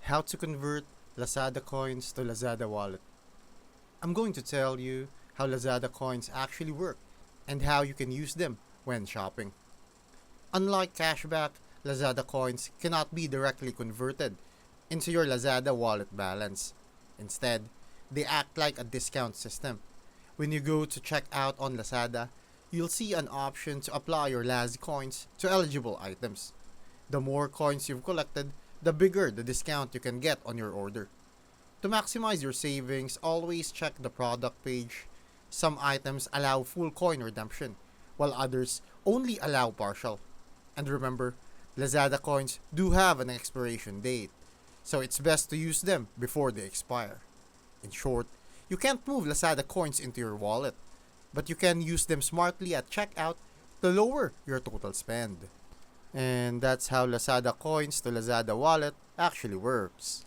How to convert Lazada Coins to Lazada Wallet. I'm going to tell you how Lazada Coins actually work and how you can use them when shopping. Unlike cashback, Lazada Coins cannot be directly converted into your Lazada Wallet balance. Instead, they act like a discount system. When you go to check out on Lazada, you'll see an option to apply your Laz coins to eligible items. The more coins you've collected, the bigger the discount you can get on your order. To maximize your savings, always check the product page. Some items allow full coin redemption, while others only allow partial. And remember, Lazada coins do have an expiration date, so it's best to use them before they expire. In short, you can't move Lazada coins into your wallet, but you can use them smartly at checkout to lower your total spend. And that's how Lazada Coins to Lazada Wallet actually works.